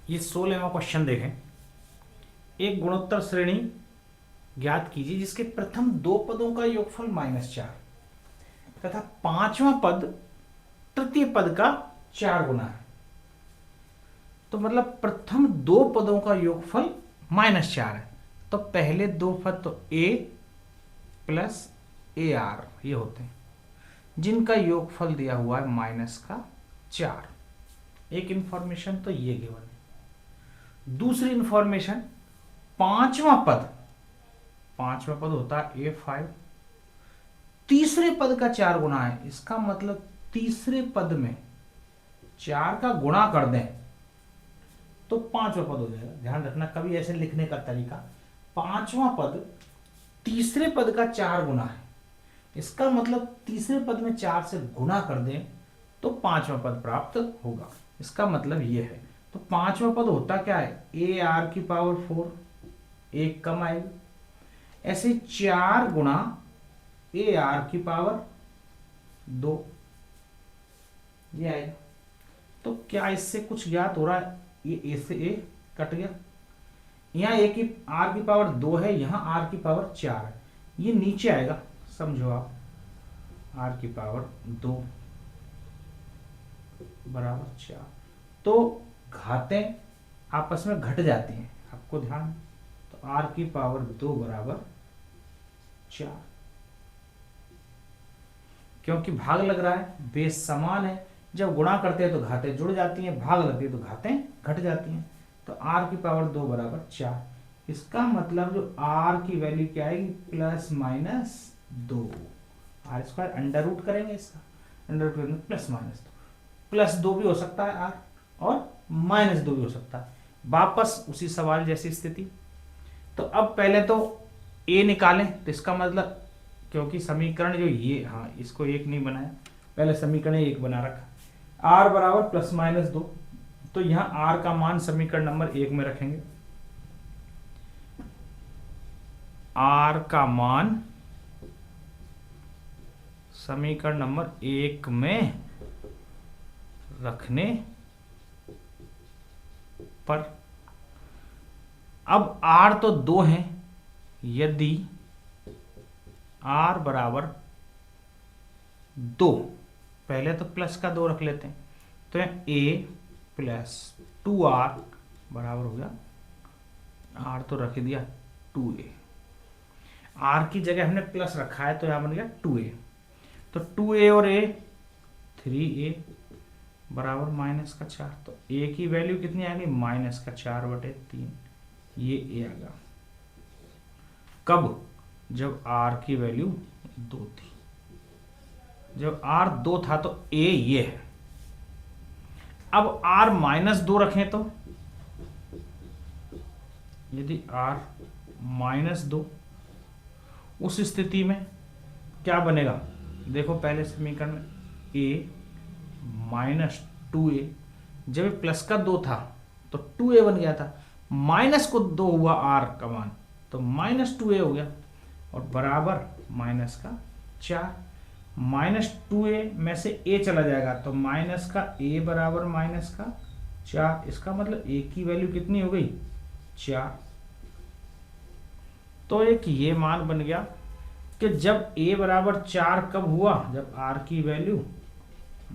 ये 16वां क्वेश्चन देखें। एक गुणोत्तर श्रेणी ज्ञात कीजिए जिसके प्रथम दो पदों का योगफल -4 तथा पांचवा पद तृतीय पद का 4 गुना है। तो मतलब प्रथम दो पदों का योगफल -4 है। तो पहले दो पद तो a प्लस ए आर ये होते हैं, जिनका योगफल दिया हुआ है -4। एक इंफॉर्मेशन तो ये गिवन है। दूसरी इंफॉर्मेशन, पांचवा पद होता है A5, तीसरे पद का 4 गुना है। इसका मतलब तीसरे पद में 4 का गुणा कर दें तो पांचवा पद हो जाएगा। ध्यान रखना कभी ऐसे लिखने का तरीका, पांचवा पद तीसरे पद का 4 गुना है, इसका मतलब तीसरे पद में 4 से गुणा कर दें तो पांचवा पद प्राप्त होगा। इसका मतलब ये है। तो पांचवा पद होता क्या है, ए आर की पावर 4, एक कम आएगी। ऐसे 4 गुणा ए आर की पावर 2 ये आएगा। तो क्या इससे कुछ ज्ञात हो रहा है? ये ए से ए कट गया, यहाँ ए की आर की पावर 2 है, यहाँ आर की पावर 4 है, ये नीचे आएगा। समझो आप, आर की पावर 2 बराबर 4। तो घातें आपस में घट जाती हैं, आपको ध्यान। तो आर की पावर 2 बराबर 4, क्योंकि भाग लग रहा है, बेस समान है। जब गुणा करते हैं तो घातें जुड़ जाती हैं, भाग लगती है तो घातें घट जाती हैं। तो आर की पावर 2 बराबर 4। इसका मतलब जो आर की वैल्यू क्या आएगी, +-2। आर स्क्वायर अंडर रूट करेंगे इसका, अंडर रूट करेंगे +-2। +2 भी हो सकता है आर, और -2 भी हो सकता है। वापस उसी सवाल जैसी स्थिति। तो अब पहले तो ए निकालें। तो इसका मतलब, क्योंकि समीकरण जो ये, हाँ इसको एक नहीं बनाया, पहले समीकरण एक बना रखा, आर बराबर +-2। तो यहां आर का मान समीकरण नंबर 1 में रखेंगे। आर का मान समीकरण नंबर 1 में रखने पर अब आर तो 2 है, यदि आर बराबर 2, पहले तो प्लस का 2 रख लेते हैं, तो a + 2r बराबर हो गया, आर तो रख दिया 2a, आर की जगह हमने प्लस रखा है तो यहां बन गया 2a। तो 2a और a 3a बराबर -4। तो a की वैल्यू कितनी आ गई, -4/3, ये a आ गया। कब? जब r की वैल्यू 2 थी। जब r 2 था तो a ये है। अब r -2 रखें तो, यदि r -2, उस स्थिति में क्या बनेगा? देखो पहले समीकरण में a -2a, जब प्लस का 2 था तो 2a बन गया था, माइनस को 2 हुआ r का मान, तो -2a हो गया, और बराबर -4। -2a में से a चला जाएगा तो -a बराबर -4। इसका मतलब a की वैल्यू कितनी हो गई, 4। तो एक ये मान बन गया कि जब a बराबर 4 कब हुआ, जब r की वैल्यू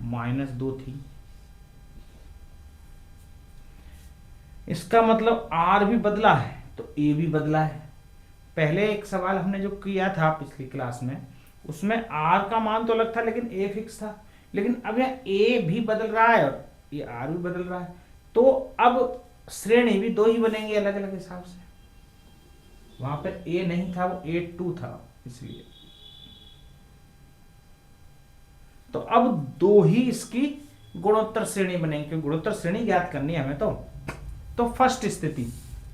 -2 थी। इसका मतलब r भी बदला है तो a भी बदला है। पहले एक सवाल हमने जो किया था पिछली क्लास में, उसमें r का मान तो अलग था लेकिन a फिक्स था, लेकिन अब यहाँ a भी बदल रहा है और ये r भी बदल रहा है। तो अब श्रेणी भी 2 ही बनेंगे अलग अलग हिसाब से। वहां पर a नहीं था, वो a2 था, इसलिए तो अब 2 ही इसकी गुणोत्तर श्रेणी बनेंगे, क्योंकि गुणोत्तर श्रेणी ज्ञात करनी है हमें। तो फर्स्ट स्थिति,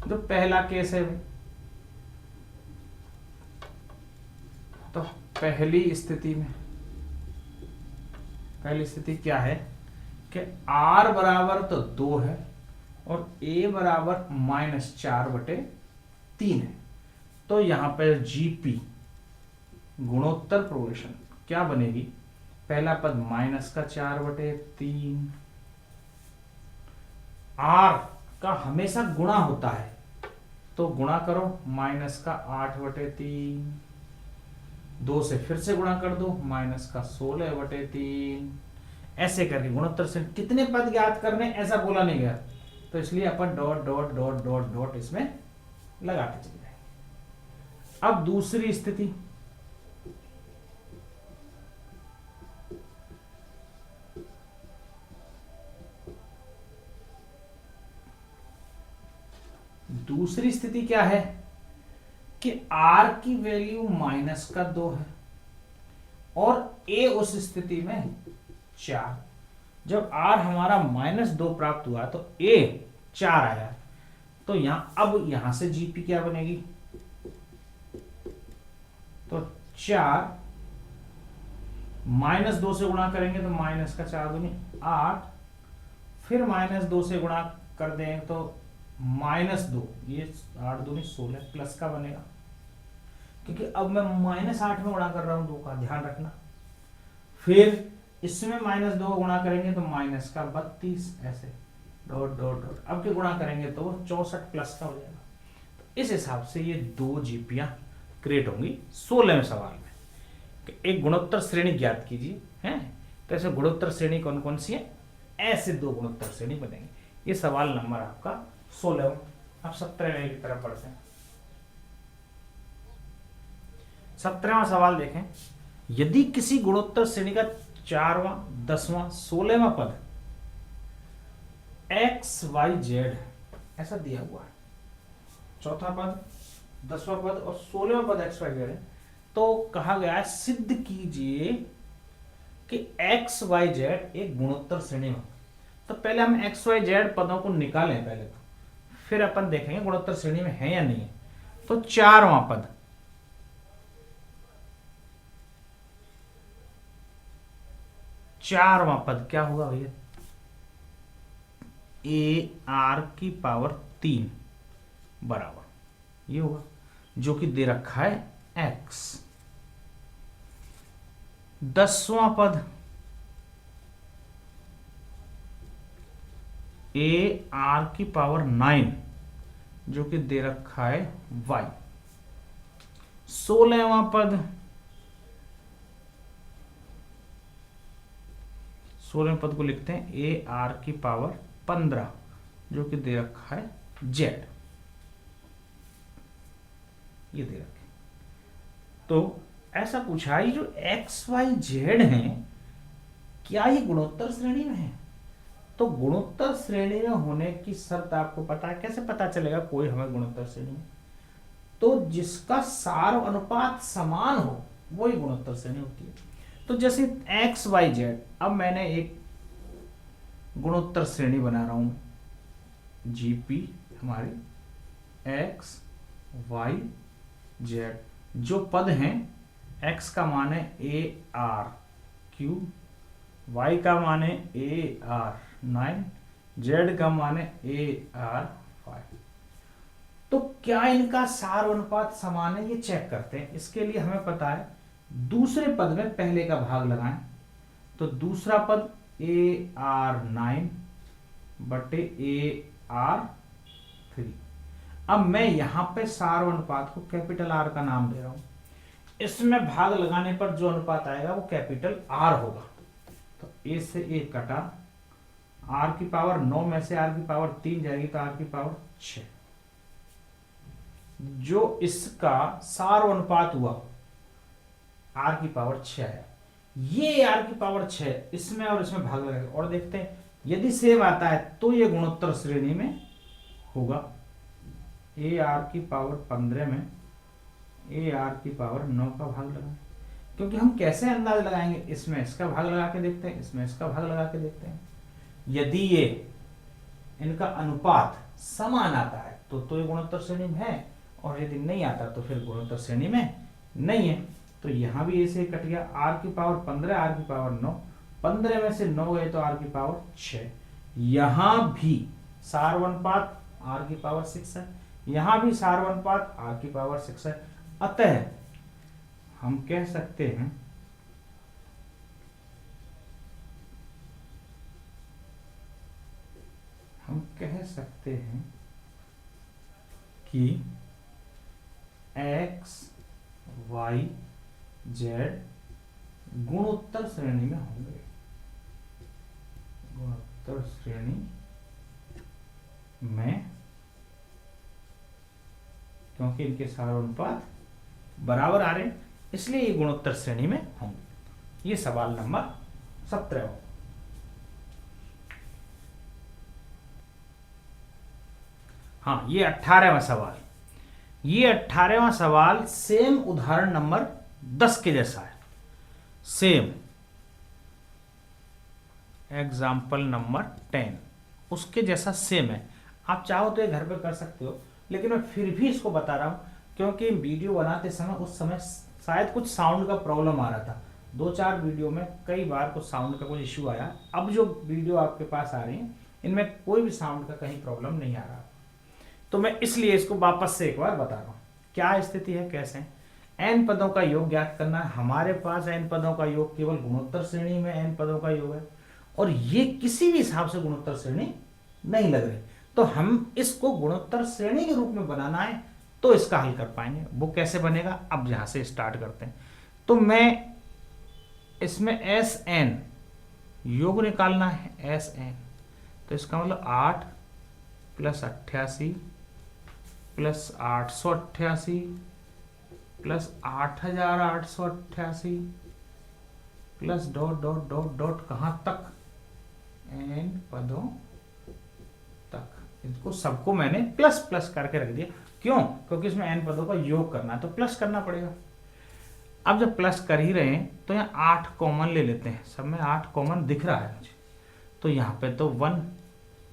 जो पहला केस है, तो पहली स्थिति क्या है कि r बराबर तो 2 है और a बराबर -4/3 है। तो यहां पर GP गुणोत्तर प्रोग्रेशन क्या बनेगी, पहला पद -4/3, r का हमेशा गुणा होता है, तो गुणा करो माइनस का 8/3, 2 से फिर से गुणा कर दो माइनस का 16/3, ऐसे करके गुणोत्तर श्रेणी। कितने पद ज्ञात करने ऐसा बोला नहीं गया, तो इसलिए अपन dot dot dot dot dot इसमें लगाते चले जाएंगे। अब दूसरी स्थिति, दूसरी स्थिति क्या है कि r की वैल्यू माइनस का 2 है और a उस स्थिति में 4। जब r हमारा -2 प्राप्त हुआ तो a 4 आया, तो अब यहां से जीपी क्या बनेगी, तो 4 -2 से गुणा करेंगे तो माइनस का 4 दूनी 8, फिर -2 से गुणा कर देंगे तो -2, ये 8 दूनी 16 प्लस का बनेगा, क्योंकि अब मैं -8 में गुणा कर रहा हूं 2 का, ध्यान रखना। फिर इसमें -2 गुणा करेंगे तो माइनस का 32, ऐसे डॉट डॉट डॉट, अब के गुणा करेंगे तो 64 प्लस का हो जाएगा। तो इस हिसाब से ये 2 जीपियां क्रिएट होंगी 16वें सवाल में। एक गुणोत्तर श्रेणी ज्ञात कीजिए, हैं, तो ऐसे गुणोत्तर श्रेणी कौन कौन सी है, ऐसे 2 गुणोत्तर श्रेणी बनेंगे। ये सवाल नंबर आपका 16। अब 17वें की तरफ बढ़ते हैं। 17वां सवाल देखें, यदि किसी गुणोत्तर श्रेणी का 4वां, 10वां, 16वां पद एक्स वाई जेड ऐसा दिया हुआ है, चौथा पद, 10वां पद और 16वां पद एक्स वाई जेड है, तो कहा गया है सिद्ध कीजिए कि एक्स वाई जेड एक गुणोत्तर श्रेणी में। तो पहले हम एक्स वाई जेड पदों को निकालें पहले, तो फिर अपन देखेंगे गुणोत्तर श्रेणी में है या नहीं है। तो 4वां पद, क्या होगा भैया, ए आर की पावर 3 बराबर ये होगा, जो कि दे रखा है एक्स। 10वां पद, ए आर की पावर 9, जो कि दे रखा है वाई। 16वां पद, 16वें पद को लिखते हैं ए आर की पावर 15, जो कि दे रखा है जेड, ये दे रखे। तो ऐसा पूछा है जो एक्स वाई जेड है, क्या ये गुणोत्तर श्रेणी में है? तो गुणोत्तर श्रेणी में होने की शर्त आपको पता है, कैसे पता चलेगा कोई हमें गुणोत्तर श्रेणी में? तो जिसका सार अनुपात समान हो वही गुणोत्तर श्रेणी होती है। तो जैसे एक्स वाई जेड, अब मैंने एक गुणोत्तर श्रेणी बना रहा हूं, जीपी हमारी एक्स वाई जेड, जो पद हैं x का मान है ए आर क्यूब, y का मान है ए आर 9, z का मान है ए आर 5। तो क्या इनका सार अनुपात समान है, ये चेक करते हैं। इसके लिए हमें पता है दूसरे पद में पहले का भाग लगाएं, तो दूसरा पद ए आर 9 बटे ए आर 3। अब मैं यहां पे सार अनुपात को कैपिटल आर का नाम दे रहा हूं, इसमें भाग लगाने पर जो अनुपात आएगा वो कैपिटल आर होगा। तो ए से ए कटा, आर की पावर 9 में से आर की पावर 3 जाएगी तो आर की पावर 6, जो इसका सार अनुपात हुआ आर की पावर 6 है। ये आर की पावर 6 इसमें और इसमें भाग लगाएगा और देखते हैं यदि सेम आता है तो ये गुणोत्तर श्रेणी में होगा। ए आर की पावर 15 में ए आर की पावर 9 का भाग लगाएं, क्योंकि हम कैसे अंदाज लगाएंगे, इसमें इसका भाग लगा के देखते हैं, इसमें इसका भाग लगा के देखते हैं। यदि ये इनका अनुपात समान आता है तो ये गुणोत्तर श्रेणी में है, और यदि नहीं आता तो फिर गुणोत्तर श्रेणी में नहीं है। तो यहां भी ऐसे कट गया, आर की पावर 15, आर की पावर 9, 15 में से 9 गए तो आर की पावर 6। यहां भी सार अनुपात आर की पावर 6 है, यहां भी सार अनुपात आर की पावर 6 है। अतः हम कह सकते हैं हम कह सकते हैं कि x y z गुणोत्तर श्रेणी में होंगे, गुणोत्तर श्रेणी में, क्योंकि इनके सारे अनुपात बराबर आ रहे हैं इसलिए ये गुणोत्तर श्रेणी में होंगे। ये सवाल नंबर 17 हो। हाँ, ये 18वां सवाल, ये 18वां सवाल सेम उदाहरण नंबर 10 के जैसा है, सेम एग्जाम्पल नंबर 10 उसके जैसा सेम है। आप चाहो तो ये घर पे कर सकते हो, लेकिन मैं फिर भी इसको बता रहा हूं क्योंकि वीडियो बनाते समय उस समय शायद कुछ साउंड का प्रॉब्लम आ रहा था। 2-4 वीडियो में कई बार कुछ साउंड का कुछ इश्यू आया। अब जो वीडियो आपके पास आ रही है इनमें कोई भी साउंड का कहीं प्रॉब्लम नहीं आ रहा, तो मैं इसलिए इसको वापस से एक बार बता रहा हूँ क्या स्थिति है, कैसे n पदों का योग ज्ञात करना है। हमारे पास n पदों का योग केवल गुणोत्तर श्रेणी में n पदों का योग है और ये किसी भी हिसाब से गुणोत्तर श्रेणी नहीं लग रही, तो हम इसको गुणोत्तर श्रेणी के रूप में बनाना है तो इसका हल कर पाएंगे। वो कैसे बनेगा, अब यहां से स्टार्ट करते हैं। तो मैं इसमें Sn योग निकालना है, Sn, तो इसका मतलब 8 + 88 + 888 + 8888 plus dot dot dot dot कहां तक, n पदों तक। इसको सबको मैंने प्लस प्लस करके रख दिया, क्यों, क्योंकि इसमें n पदों का योग करना है तो प्लस करना पड़ेगा। अब जब प्लस कर ही रहे हैं तो यहाँ 8 कॉमन ले लेते हैं, सब में 8 कॉमन दिख रहा है मुझे, तो यहाँ पे तो 1 +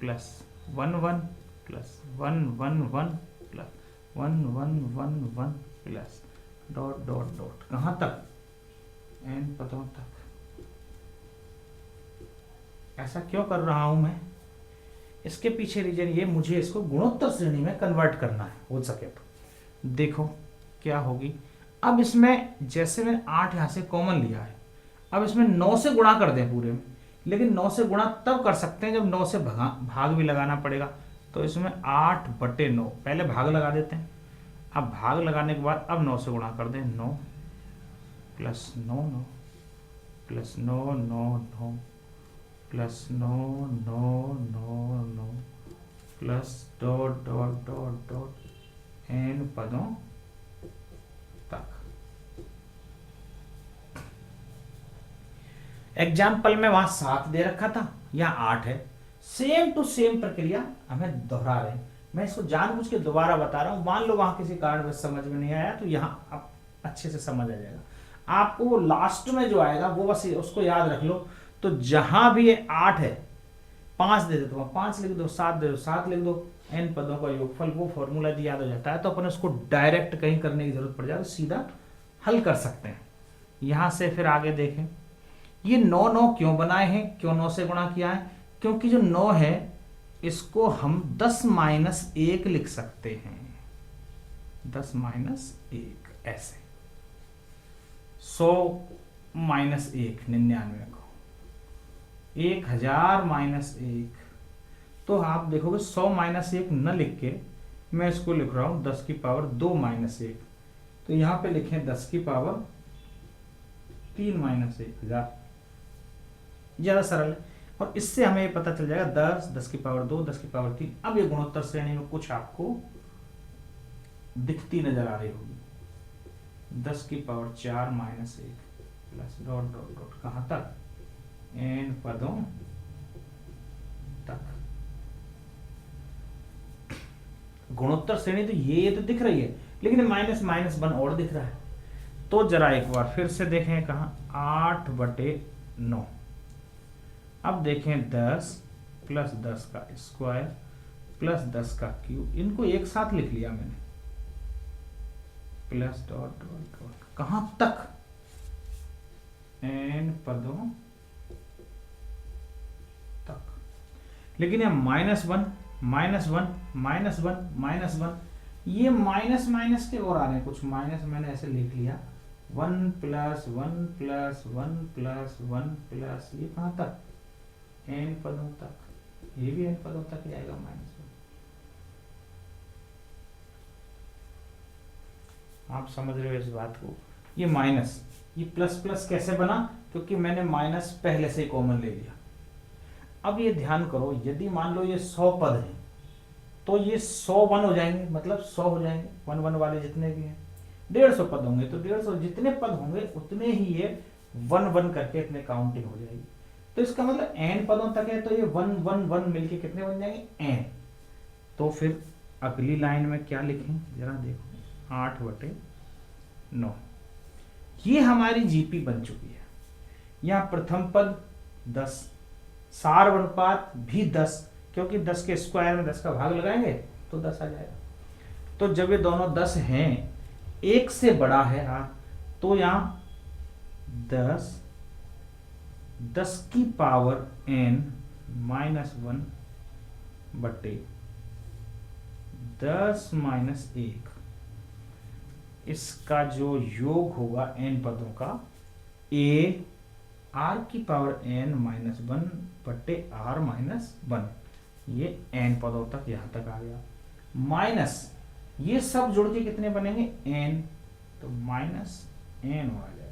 1 1 plus 1 1 1 plus 1 1 1 1 plus dot dot dot कहाँ तक, n पदों तक। ऐसा क्यों कर रहा हूं मैं, इसके पीछे रीजन ये, मुझे इसको गुणोत्तर श्रेणी में कन्वर्ट करना है हो सके तो। देखो क्या होगी, अब इसमें जैसे मैंने 8 यहां से कॉमन लिया है, अब इसमें 9 से गुणा कर दें पूरे में, लेकिन 9 से गुणा तब कर सकते हैं जब 9 से भाग भी लगाना पड़ेगा। तो इसमें 8/9 पहले भाग लगा देते हैं, अब भाग लगाने के बाद अब 9 से गुणा कर दें, 9 + 9 9 + 9 9 9 + 9 9 9 9 plus dot dot dot dot n पदों तक। एग्जाम्पल में वहां 7 दे रखा था, यहाँ 8 है, सेम टू सेम प्रक्रिया हमें दोहरा रहे हैं। मैं इसको जानबूझ के दोबारा बता रहा हूं, मान लो वहां किसी कारण समझ में नहीं आया तो यहाँ आप अच्छे से समझ आ जाएगा। आपको वो लास्ट में जो आएगा वो बस उसको याद रख लो। तो जहां भी ये 8 है, 5 दे देता हूं, 5 लिख दो, 7 दे दो, 7 लिख दो, n पदों का योगफल, वो फॉर्मूला यदि याद हो जाता है तो अपन उसको डायरेक्ट कहीं करने की जरूरत पड़ जाए तो सीधा हल कर सकते हैं। यहां से फिर आगे देखें, ये 9 9 क्यों बनाए हैं, क्यों 9 से गुणा किया है, क्योंकि जो 9 है इसको हम 10 - 1 लिख सकते हैं, 10 - 1 ऐसे, 100 - 1 99 को, 1000 - 1, तो आप देखोगे 100 - 1 न लिख के मैं इसको लिख रहा हूं 10 की पावर 2 - 1, तो यहां पे लिखें 10 की पावर 3 - 1 1000, ज्यादा सरल है। और इससे हमें ये पता चल जाएगा 10 10 की पावर 2 10 की पावर 3। अब ये गुणोत्तर श्रेणी में कुछ आपको दिखती नजर आ रही होगी, 10 की power 4 - 1 plus dot dot dot कहां तक, n पदों तक। गुणोत्तर श्रेणी तो ये तो दिख रही है, लेकिन -1 और दिख रहा है। तो जरा एक बार फिर से देखें, कहा 8/9, अब देखें 10 + 10 का स्क्वायर प्लस 10 का क्यूब, इनको एक साथ लिख लिया मैंने, प्लस डॉट डॉट डॉट कहां तक, n पदों तक। लेकिन ये -1 -1 -1 -1, ये माइनस माइनस के और आ रहे हैं कुछ, माइनस मैंने ऐसे लिख लिया, 1 + 1 + 1 + 1 प्लस, ये कहां तक, n पदों तक। ये भी n पदों तक जाएगा -1। आप समझ रहे हो इस बात को? ये माइनस, ये प्लस प्लस कैसे बना? क्योंकि मैंने माइनस पहले से ही कॉमन ले लिया। अब ये ध्यान करो, यदि मान लो ये 100 पद हैं तो ये 100 1 हो जाएंगे, मतलब 100 हो जाएंगे, 1 1 वाले जितने भी हैं। 150 पद होंगे तो 150, जितने पद होंगे उतने ही ये 1 1 करके इतने काउंटिंग हो जाएगी। तो इसका मतलब n पदों तक है तो ये 1 1 1 मिलके कितने बन जाएंगे? n। तो फिर अगली लाइन में क्या लिखें जरा देखो, 8/9। ये हमारी जीपी बन चुकी है। यहाँ प्रथम पद 10, सार अनुपात भी 10, क्योंकि 10 के स्क्वायर में 10 का भाग लगाएंगे तो 10 आ जाएगा। तो जब ये दोनों 10 हैं, 1 से बड़ा है r, तो यहाँ 10 की पावर n -1 बटे 10 - 1, इसका जो योग होगा n पदों का, a r की पावर n -1 बटे r -1, ये n पदों तक यहां तक आ गया। माइनस ये सब जोड़ के कितने बनेंगे? n, तो -n आ जाएगा।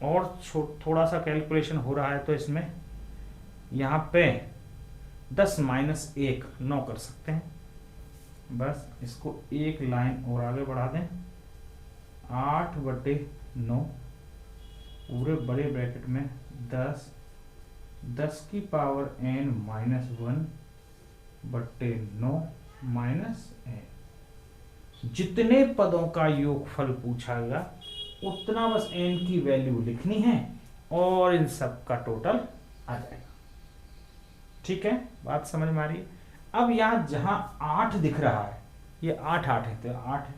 और थोड़ा सा कैलकुलेशन हो रहा है तो इसमें यहाँ पे 10 - 1 9 कर सकते हैं। बस इसको एक लाइन और आगे बढ़ा दें, 8/9 पूरे बड़े ब्रैकेट में 10 की पावर n -1 बटे 9 -n। जितने पदों का योगफल पूछा गया उतना बस n की वैल्यू लिखनी है और इन सब का टोटल आ जाएगा। ठीक है, बात समझ में आ रही है? अब यहाँ जहां 8 दिख रहा है, ये 8 8 है तो 8 है।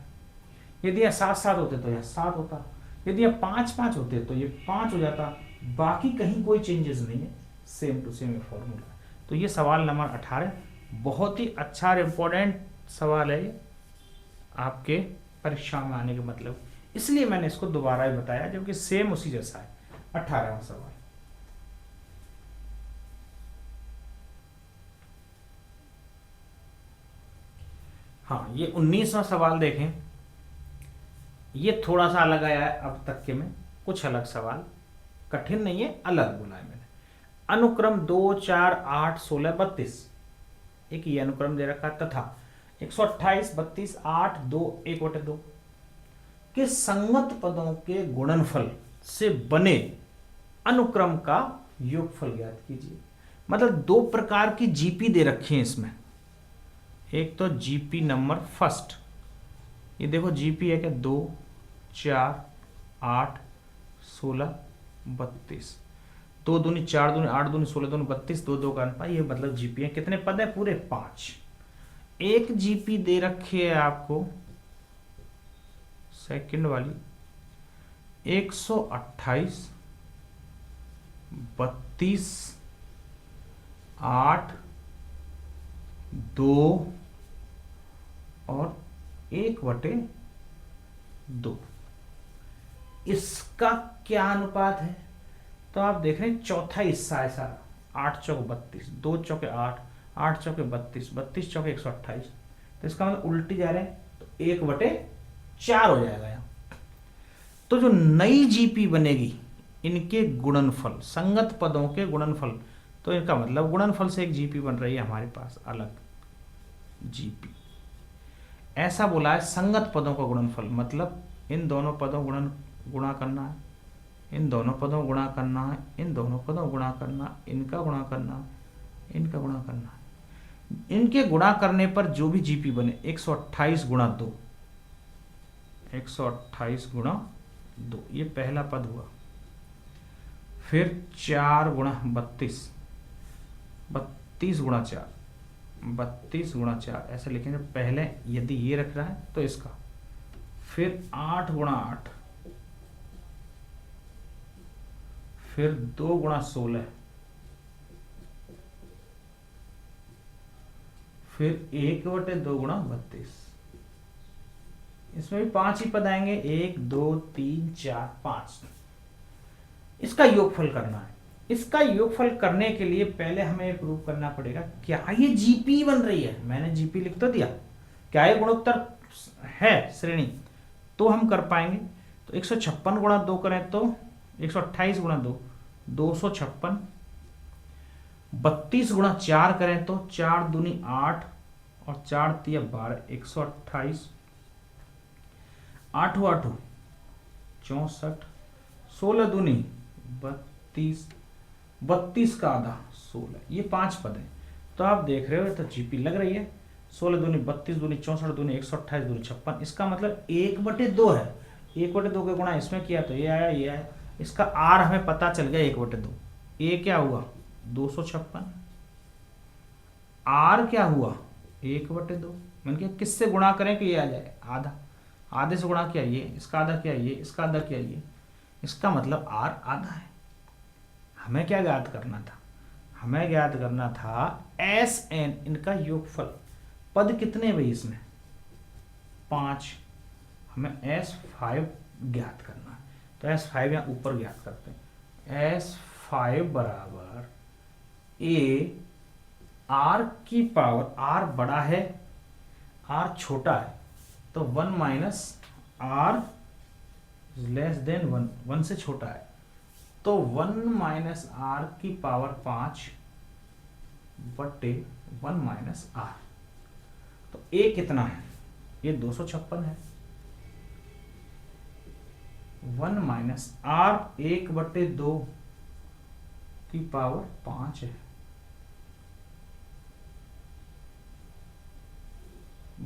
यदि यह 7 7 होते तो यह 7 होता, यदि यह 5 5 होते तो ये 5 हो जाता। बाकी कहीं कोई चेंजेस नहीं है, सेम टू सेम फॉर्मूला। तो ये सवाल नंबर 18 बहुत ही अच्छा और इम्पोर्टेंट सवाल है ये आपके परीक्षा में आने के मतलब, इसलिए मैंने इसको दोबारा ही बताया, जबकि सेम उसी जैसा है। 18वां सवाल, हाँ ये 19वां सवाल देखें। ये थोड़ा सा अलग आया है अब तक के में, कुछ अलग सवाल, कठिन नहीं है, अलग बोला है मैंने। अनुक्रम 2 4 8 16 32, एक ये अनुक्रम दे रखा तथा 128 32 8 2 1/2 के संगत पदों के गुणनफल से बने अनुक्रम का योगफल ज्ञात कीजिए। मतलब दो प्रकार की जीपी दे रखी है इसमें। एक तो जीपी नंबर फर्स्ट, ये देखो जीपी है क्या, 2 4 8 16 32, 2 दूनी 4 दूनी 8 दूनी 16 दूनी 32, 2 2 का अनुपात, ये मतलब जीपी है। कितने पद है? पूरे 5। एक जीपी दे रखी है आपको सेकंड वाली 128 32 8 2 और 1/2। इसका क्या अनुपात है? तो आप देख रहे हैं चौथा हिस्सा है सारा, 8 चौक 32, 2 चौके 8, 8 चौके 32, 32 चौके 128। तो इसका मतलब उल्टी जा रहे हैं तो 1/4 हो जाएगा यहाँ। तो जो नई जीपी बनेगी, इनके गुणनफल, संगत पदों के गुणनफल, तो इनका मतलब गुणनफल से एक जीपी बन रही है हमारे पास अलग जीपी। ऐसा बोला है संगत पदों का गुणनफल, मतलब इन दोनों पदों गुणा करना है, इन दोनों पदों गुणा करना है, इन दोनों पदों गुणा करना, इनका गुणा करना, इनका गुणा करना है। इनके गुणा करने पर जो भी जीपी बने 128 गुणा 2, 128 गुणा 2, ये पहला पद हुआ। फिर 4 गुणा 32, 32 गुणा 4, 32 गुणा 4 ऐसे लिखेंगे। पहले यदि ये रख रहा है तो इसका, फिर 8 गुणा 8, फिर 2 गुणा 16, फिर 1/2 गुणा 32। इसमें भी 5 ही पद आएंगे, 1 2 3 4 5। इसका योगफल करना है। इसका योगफल करने के लिए पहले हमें प्रूव करना पड़ेगा क्या ये जीपी बन रही है। मैंने जीपी लिख तो दिया, क्या ये गुणोत्तर है श्रेणी, तो हम कर पाएंगे। तो 156 गुणा 2 करें तो 128 गुणा 2 256, 32 गुणा 4 करें तो 4 दूनी 8 और 4 तिया 12, 128, 8 8 64, 16 दूनी 32, 32 का आधा 16, ये 5 पद है। तो आप देख रहे हो तो जीपी लग रही है। 16 दूनी 32 दूनी 64 दूनी 128 दूनी 56, इसका मतलब 1/2 है। 1/2 के गुणा इसमें किया तो ये आया, ये आया। इसका आर हमें पता चल गया 1/2। ए क्या हुआ 256, आर क्या हुआ 1/2। मैंने कहा किससे गुणा करें कि ये आ जाए आधा, आधे से गुणा किया ये, इसका आधा किया ये, इसका आधा किया ये, इसका मतलब आर आधा है। हमें क्या ज्ञात करना था, हमें ज्ञात करना था एस एन, इनका योगफल। पद कितने भाई इसमें 5, हमें S5 ज्ञात करना है। तो S5 यहां ऊपर ज्ञात करते हैं। S5 बराबर ए आर की पावर, आर बड़ा है आर छोटा है, तो 1 माइनस आर लेस देन 1, 1 से छोटा है, तो 1 माइनस आर की पावर 5 बटे 1 माइनस आर। तो ए कितना है, ये 256 है। 1 माइनस आर 1/2 की पावर 5 है,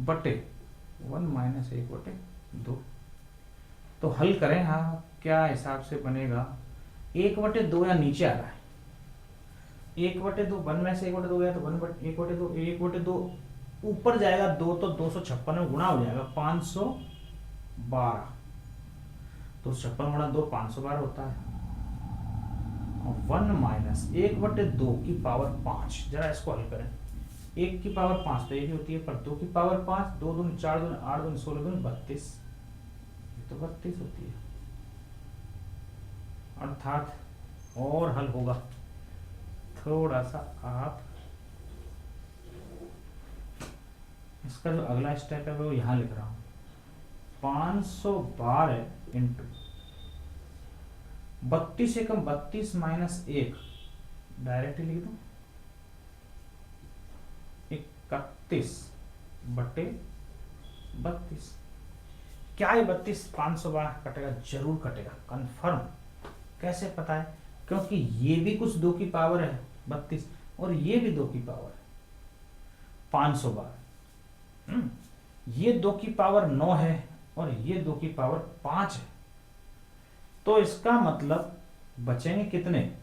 बटे 1 माइनस 1/2। तो हल करें, हाँ क्या हिसाब से बनेगा, 1/2 या नीचे आ रहा है, 1/2 1 में से 1/2 गया तो 1/2, 1/2 ऊपर जाएगा 2 तो 256 में गुणा हो जाएगा 512, 256 गुणा 2 512 होता है। 1 माइनस 1/2 की पावर 5, जरा इसको हल करें। 1 की पावर 5 तो एक ही होती है, पर 2 की पावर 5, 2 दूनी 4 दूनी 8 दूनी 16 दूनी 32, तो 32 होती है। अर्थात और हल होगा, थोड़ा सा आप इसका जो अगला स्टेप है वो यहां लिख रहा हूं, 512 इंटू 32 एकम 32 माइनस 1, डायरेक्ट लिख दो 31 बटे 32। क्या ये 32 512 कटेगा, जरूर कटेगा, कंफर्म। कैसे पता है, क्योंकि ये भी कुछ 2 की पावर है 32 और ये भी 2 की पावर है 512। ये 2 की पावर 9 है और ये 2 की पावर 5 है, तो इसका मतलब बचेंगे कितने,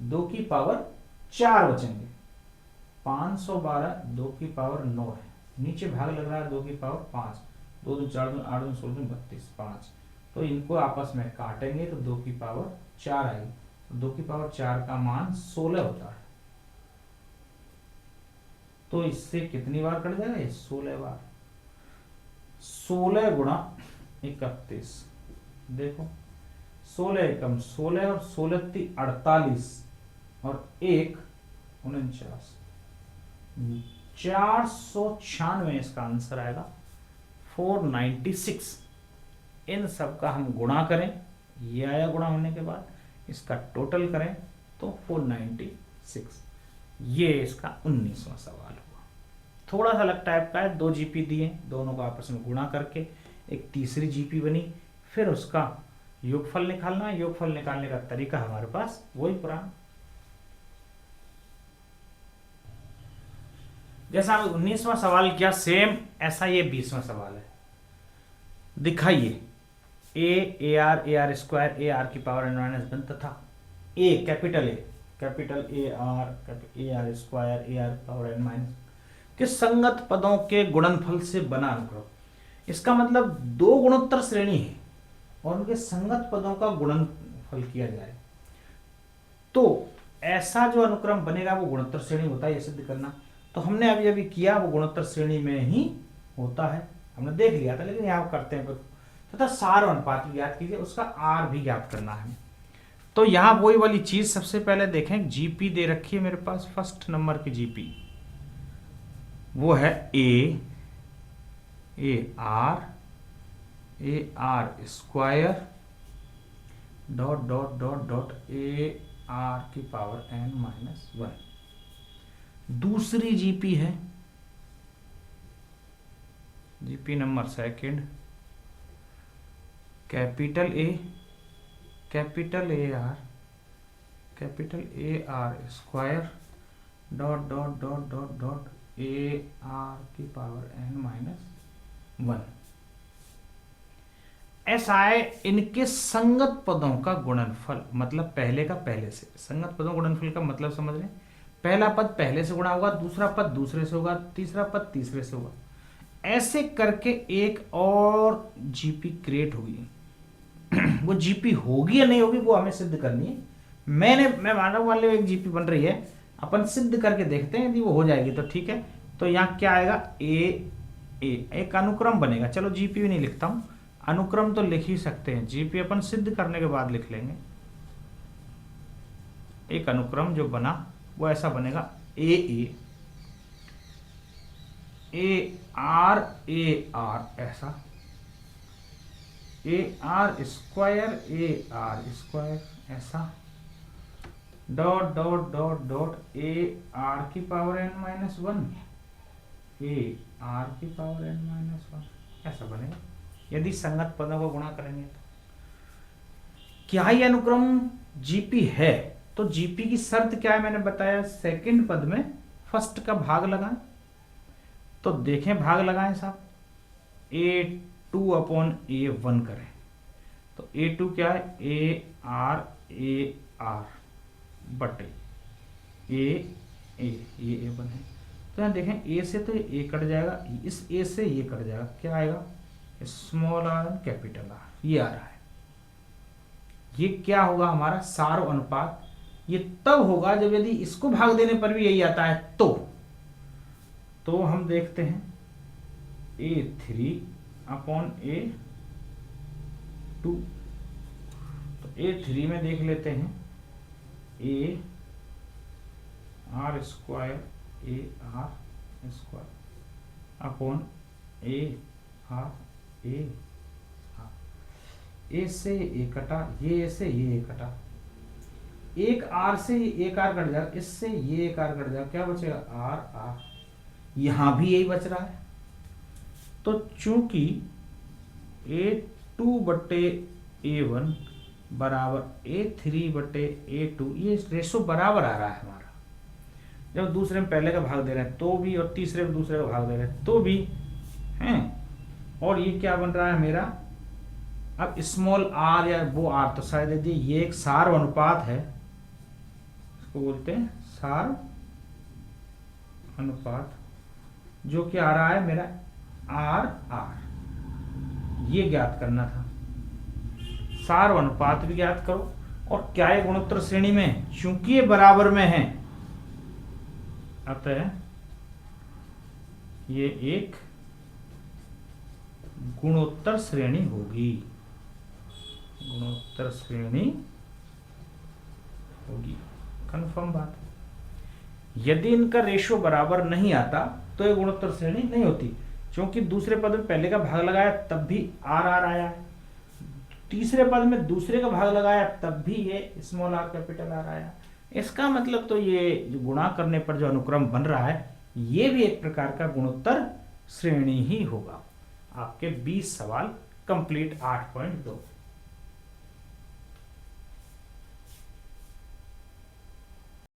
2 की पावर 4 बचेंगे। 512 2 की पावर 9 है, नीचे भाग लग रहा है 2 की पावर 5, 2 दूनी 4 दूनी 8 दूनी 16 दूनी 32 5, तो इनको आपस में काटेंगे तो 2 की पावर 4 आएगी। तो 2 की पावर 4 का मान 16 होता है, तो इससे कितनी बार कट जाएगा ये 16 बार। 16 गुणा 31, देखो 16 एकम 16 और 16 ती 48 और 1 49, 496 इसका आंसर आएगा 496। इन सब का हम गुणा करें, ये आया गुणा होने के बाद, इसका टोटल करें तो 496। ये इसका 19वां सवाल हुआ। थोड़ा सा अलग टाइप का है, 2 जीपी दिए, दोनों को आपस में गुणा करके एक तीसरी जीपी बनी, फिर उसका योगफल निकालना। योगफल निकालने का तरीका हमारे पास वही पुराना, जैसा 19वां सवाल किया सेम ऐसा ये 20वां सवाल है। दिखाइए A R square A R की पावर n माइनस 1 तथा A capital A R square A R power n minus के संगत पदों के गुणनफल से बना अनुक्रम। इसका मतलब 2 गुणोत्तर श्रेणी है और उनके संगत पदों का गुणनफल किया जाए तो ऐसा जो अनुक्रम बनेगा वो गुणोत्तर श्रेणी होता है, ये सिद्ध करना। तो हमने अभी अभी किया, वो गुणोत्तर श्रेणी में ही होता है, हमने देख लिया था, लेकिन यहाँ करते हैं तथा सार अनुपात ज्ञात कीजिए, उसका आर भी ज्ञात करना है। तो यहां वही वाली चीज, सबसे पहले देखें जीपी दे रखी है मेरे पास, फर्स्ट नंबर की जीपी वो है ए R square dot dot dot dot A R की पावर n माइनस 1। दूसरी जीपी है GP number second, capital A R square dot dot dot dot dot A R की पावर n माइनस 1। ऐसा है इनके संगत पदों का गुणनफल, मतलब पहले का पहले से। संगत पदों गुणनफल का मतलब समझ रहे हैं, पहला पद पहले से गुणा होगा, दूसरा पद दूसरे से होगा, तीसरा पद तीसरे से होगा। ऐसे करके एक और जीपी क्रिएट होगी। वो जीपी होगी या नहीं होगी वो हमें सिद्ध करनी है। मैं मान रहा हूं एक जीपी बन रही है, अपन सिद्ध करके देखते हैं, यदि वो हो जाएगी तो ठीक है। तो यहाँ क्या आएगा, एक अनुक्रम बनेगा। चलो जीपी भी नहीं लिखता हूं, अनुक्रम तो लिख ही सकते हैं, जीपी अपन सिद्ध करने के बाद लिख लेंगे। एक अनुक्रम जो बना वो ऐसा बनेगा, ए आर ऐसा, ए आर स्क्वायर ऐसा, dot dot dot dot A R की power n minus 1, A R की पावर n माइनस 1 ऐसा बनेगा यदि संगत पदों को गुणा करेंगे तो। क्या ये अनुक्रम जीपी है? तो जीपी की शर्त क्या है मैंने बताया, सेकंड पद में फर्स्ट का भाग लगाएं। तो देखें भाग लगाएं साहब, A2 अपॉन A1 करें तो A2 क्या है, ए आर बटे ये A1 है। तो यहाँ देखें A से तो ये कट जाएगा, इस A से ये कट जाएगा, क्या आएगा, स्मॉल r कैपिटल R, ये आ रहा है। ये क्या होगा हमारा सारो अनुपात। ये तब होगा जब यदि इसको भाग देने पर भी यही आता है तो हम देखते हैं A3 अपॉन A2। तो A3 में देख लेते हैं ए आर स्क्वायर अपॉन ए से ए कटा, ये से ये कटा, एक आर से एक आर कट जाएगा, इससे ये एक आर कट जाएगा, क्या बचेगा, आर। यहां भी यही बच रहा है। तो चूंकि A2 बटे A1 बराबर A3 बटे A2, ये रेशो बराबर आ रहा है हमारा। जब दूसरे में पहले का भाग दे रहे हैं तो भी, और तीसरे में दूसरे का भाग दे रहे हैं तो भी हैं। और ये क्या बन रहा है मेरा, अब स्मॉल r या वो r, तो शायद यदि ये एक सार अनुपात है, इसको बोलते हैं सार अनुपात, जो कि आ रहा है मेरा r, ये ज्ञात करना था। सार अनुपात भी ज्ञात करो। और क्या है गुणोत्तर श्रेणी में, चूंकि ये बराबर में है अतः ये एक गुणोत्तर श्रेणी होगी, गुणोत्तर श्रेणी होगी, कंफर्म बात। यदि इनका रेशो बराबर नहीं आता तो ये गुणोत्तर श्रेणी नहीं होती, क्योंकि दूसरे पद में पहले का भाग लगाया तब भी आर आया है, तीसरे पद में दूसरे का भाग लगाया तब भी ये स्मॉल r कैपिटल R आया। इसका मतलब तो ये जो गुणा करने पर जो अनुक्रम बन रहा है ये भी एक प्रकार का गुणोत्तर श्रेणी ही होगा। आपके 20 सवाल कंप्लीट 8.2।